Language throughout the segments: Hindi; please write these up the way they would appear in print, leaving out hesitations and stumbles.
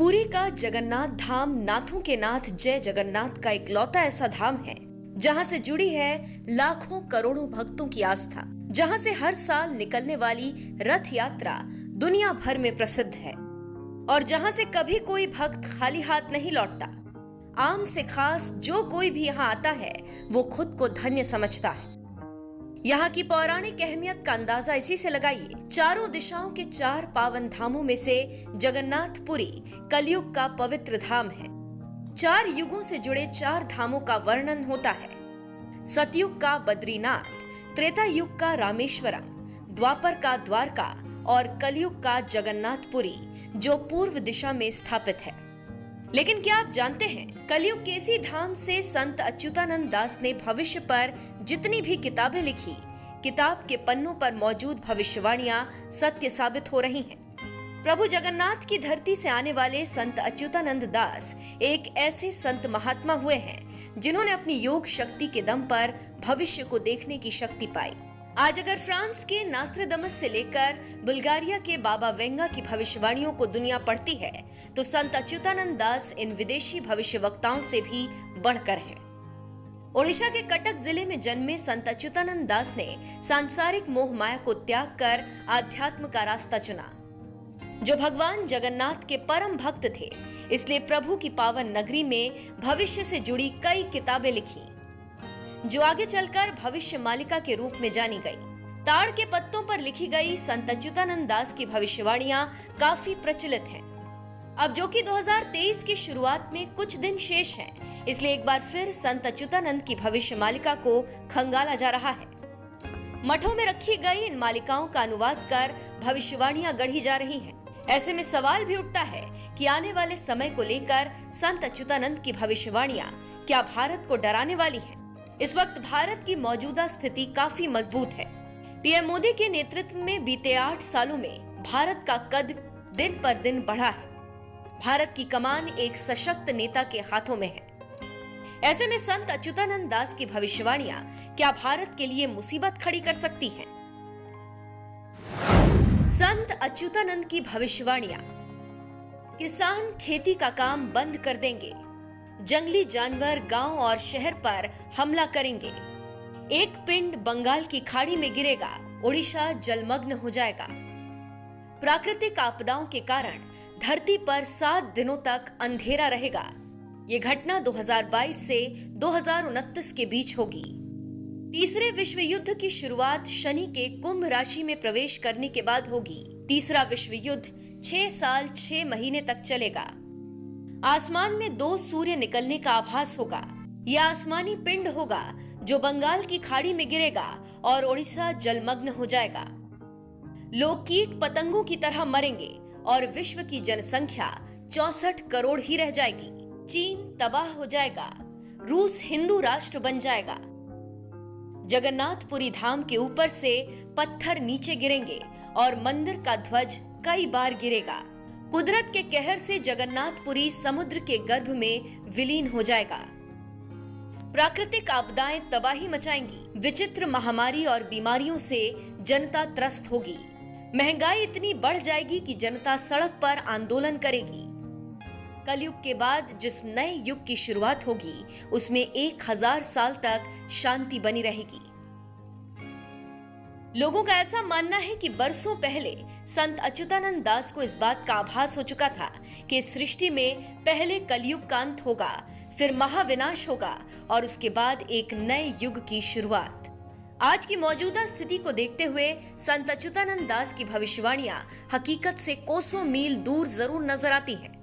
पुरी का जगन्नाथ धाम नाथों के नाथ जय जगन्नाथ का इकलौता ऐसा धाम है जहां से जुड़ी है लाखों करोड़ों भक्तों की आस्था, जहां से हर साल निकलने वाली रथ यात्रा दुनिया भर में प्रसिद्ध है और जहां से कभी कोई भक्त खाली हाथ नहीं लौटता। आम से खास जो कोई भी यहाँ आता है वो खुद को धन्य समझता है। यहाँ की पौराणिक अहमियत का अंदाजा इसी से लगाइए। चारों दिशाओं के 4 पावन धामों में से जगन्नाथपुरी कलयुग का पवित्र धाम है। 4 युगों से जुड़े 4 धामों का वर्णन होता है। सतयुग का बद्रीनाथ, त्रेता युग का रामेश्वरम, द्वापर का द्वारका और कलयुग का जगन्नाथपुरी जो पूर्व दिशा में स्थापित है। लेकिन क्या आप जानते हैं, कलयुग के इसी धाम से संत अच्युतानंद दास ने भविष्य पर जितनी भी किताबें लिखी, किताब के पन्नों पर मौजूद भविष्यवाणियां सत्य साबित हो रही हैं। प्रभु जगन्नाथ की धरती से आने वाले संत अच्युतानंद दास एक ऐसे संत महात्मा हुए हैं जिन्होंने अपनी योग शक्ति के दम पर भविष्य को देखने की शक्ति पाई। आज अगर फ्रांस के नास्ट्राडामस से लेकर बुल्गारिया के बाबा वेंगा की भविष्यवाणियों को दुनिया पढ़ती है तो संत अच्युतानंद दास इन विदेशी भविष्यवक्ताओं से भी बढ़कर हैं। ओडिशा के कटक जिले में जन्मे संत अच्युतानंद दास ने सांसारिक मोह माया को त्याग कर आध्यात्म का रास्ता चुना। जो भगवान जगन्नाथ के परम भक्त थे, इसलिए प्रभु की पावन नगरी में भविष्य से जुड़ी कई किताबें लिखी जो आगे चलकर भविष्य मालिका के रूप में जानी गई। ताड़ के पत्तों पर लिखी गई संत अच्युतानंद दास की भविष्यवाणियां काफी प्रचलित हैं। अब जो कि 2023 की शुरुआत में कुछ दिन शेष हैं, इसलिए एक बार फिर संत अच्युतानंद की भविष्य मालिका को खंगाला जा रहा है। मठों में रखी गई इन मालिकाओं का अनुवाद कर भविष्यवाणियां गढ़ी जा रही हैं। ऐसे में सवाल भी उठता है कि आने वाले समय को लेकर संत अच्युतानंद की भविष्यवाणियां क्या भारत को डराने वाली हैं? इस वक्त भारत की मौजूदा स्थिति काफी मजबूत है। पीएम मोदी के नेतृत्व में बीते 8 सालों में भारत का कद दिन पर दिन बढ़ा है। भारत की कमान एक सशक्त नेता के हाथों में है। ऐसे में संत अच्युतानंद दास की भविष्यवाणियां क्या भारत के लिए मुसीबत खड़ी कर सकती हैं? संत अच्युतानंद की भविष्यवाणियां। किसान खेती का काम बंद कर देंगे, जंगली जानवर गांव और शहर पर हमला करेंगे, एक पिंड बंगाल की खाड़ी में गिरेगा, ओडिशा जलमग्न हो जाएगा। प्राकृतिक आपदाओं के कारण धरती पर 7 दिनों तक अंधेरा रहेगा। ये घटना 2022 से 2029 के बीच होगी। तीसरे विश्व युद्ध की शुरुआत शनि के कुंभ राशि में प्रवेश करने के बाद होगी। तीसरा विश्व युद्ध 6 साल 6 महीने तक चलेगा। आसमान में 2 सूर्य निकलने का आभास होगा। यह आसमानी पिंड होगा जो बंगाल की खाड़ी में गिरेगा और ओडिशा जलमग्न हो जाएगा। लोग कीट पतंगों की तरह मरेंगे और विश्व की जनसंख्या 64 करोड़ ही रह जाएगी। चीन तबाह हो जाएगा, रूस हिंदू राष्ट्र बन जाएगा। जगन्नाथपुरी धाम के ऊपर से पत्थर नीचे गिरेंगे और मंदिर का ध्वज कई बार गिरेगा। कुदरत के कहर से जगन्नाथपुरी समुद्र के गर्भ में विलीन हो जाएगा। प्राकृतिक आपदाएं तबाही मचाएंगी। विचित्र महामारी और बीमारियों से जनता त्रस्त होगी। महंगाई इतनी बढ़ जाएगी कि जनता सड़क पर आंदोलन करेगी। कलयुग के बाद जिस नए युग की शुरुआत होगी, उसमें 1000 साल तक शांति बनी रहेगी। लोगों का ऐसा मानना है कि बरसों पहले संत अच्युतानंद दास को इस बात का आभास हो चुका था कि सृष्टि में पहले कलयुग का अंत होगा, फिर महाविनाश होगा और उसके बाद एक नए युग की शुरुआत। आज की मौजूदा स्थिति को देखते हुए संत अच्युतानंद दास की भविष्यवाणियां हकीकत से कोसों मील दूर जरूर नजर आती हैं।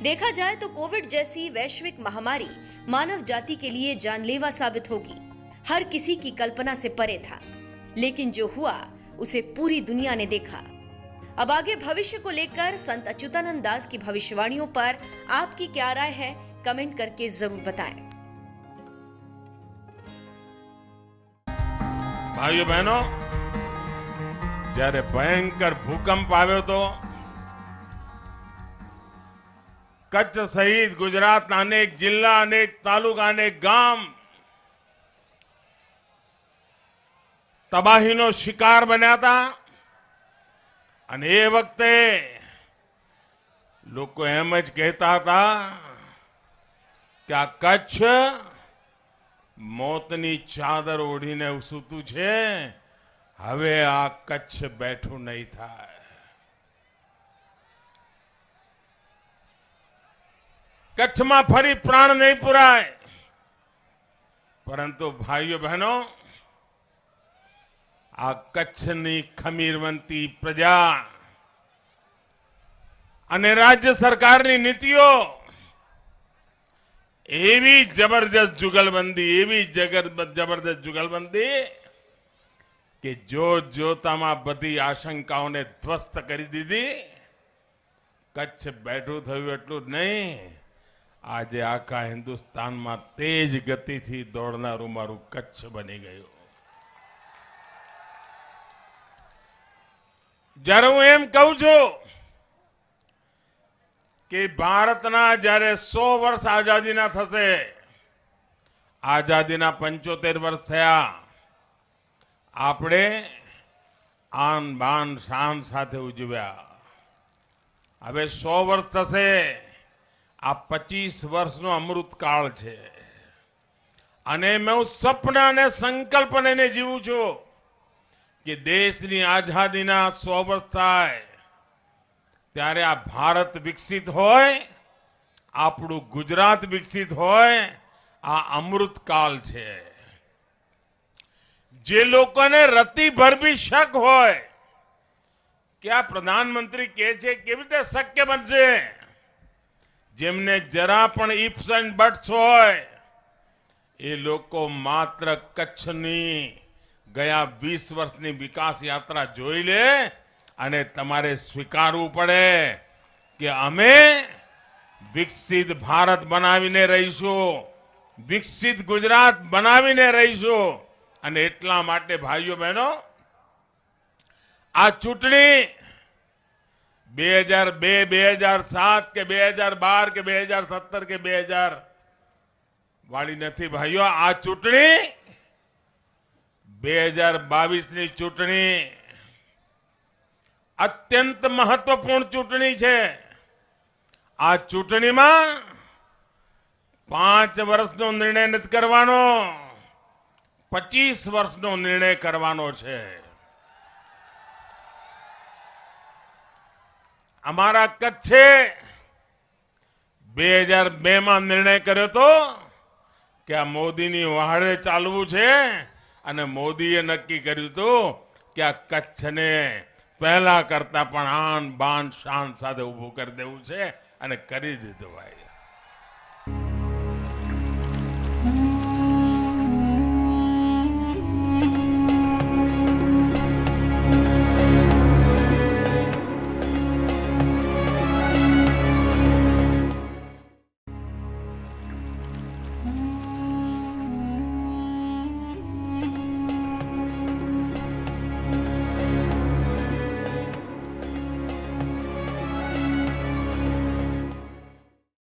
देखा जाए तो कोविड जैसी वैश्विक महामारी मानव जाति के लिए जानलेवा साबित होगी। हर किसी की कल्पना से परे था, लेकिन जो हुआ उसे पूरी दुनिया ने देखा। अब आगे भविष्य को लेकर संत अच्युतानंद दास की भविष्यवाणियों पर आपकी क्या राय है, कमेंट करके जरूर बताएं। भाइयों बहनों, જ્યારે ભયંકર ભૂકંપ આવ્યો તો કચ્છ સહિત ગુજરાતના અનેક જિલ્લા, અનેક તાલુકા, અનેક ગામ તબાહીનો શિકાર બન્યા હતા અને એ વખતે લોકો એમ જ કહેતા હતા કે આ કચ્છ મોતની ચાદર ઓઢીને સૂતું છે. હવે આ કચ્છ બેઠું નહીં થાય. કચ્છમાં ફરી પ્રાણ નહીં પુરાય. પરંતુ ભાઈઓ બહેનો, આ કચ્છની ખમીરવંતી પ્રજા અને રાજ્ય સરકારની નીતિઓ એવી જબરજસ્ત જુગલબંધી કે જોતામાં બધી આશંકાઓને ધ્વસ્ત કરી દીધી. કચ્છ બેઠું થયું એટલું જ નહીં, આજે આખા હિન્દુસ્તાનમાં તેજ ગતિથી દોડનારું મારું કચ્છ બની ગયું. જ્યારે હું એમ કહું છું કે ભારતના જ્યારે 100 વર્ષ આઝાદીના થશે, આઝાદીના 75 વર્ષ થયા, આપણે આન બાન શાન સાથે ઉજવ્યા. હવે 100 વર્ષ થશે. આ 25 વર્ષનો અમૃતકાળ છે અને મેં સ્વપ્ન અને સંકલ્પ લઈને જીવું છું કે દેશની આઝાદીના 100 વર્ષ થાય ત્યારે આ ભારત વિકસિત હોય, આપણું ગુજરાત વિકસિત હોય. આ અમૃતકાળ છે. જે લોકોને રતિભર બી શક હોય કે આ પ્રધાનમંત્રી કહે છે કેવી રીતે શક્ય બનશે, જેમને જરા પણ ઇફ્સ એન્ડ બટ્સ હોય, એ લોકો માત્ર કચ્છની ગયા 20 વર્ષની વિકાસ યાત્રા જોઈ લે અને તમારે સ્વીકારવું પડે કે અમે વિકસિત ભારત બનાવીને રહીશું, વિકસિત ગુજરાત બનાવીને રહીશું. અને એટલા માટે ભાઈઓ બહેનો, આ ચૂંટણી 2002, 2007 કે 2012 કે 2017 કે 2000 વાળી નથી ભાઈઓ. આ ચૂંટણી 2022ની ચૂંટણી અત્યંત મહત્વપૂર્ણ ચૂંટણી છે. આ ચૂંટણીમાં 5 વર્ષનો નિર્ણય નથી કરવાનો, 25 વર્ષનો નિર્ણય કરવાનો છે. અમારા કચ્છે 2002માં નિર્ણય કર્યો હતો કે આ મોદીની વહાડે ચાલવું છે અને મોદીએ નક્કી કર્યું હતું કે આ કચ્છને પહેલા કરતા પણ આન બાન શાન સાથે ઉભું કરી દેવું છે અને કરી દીધું ભાઈ.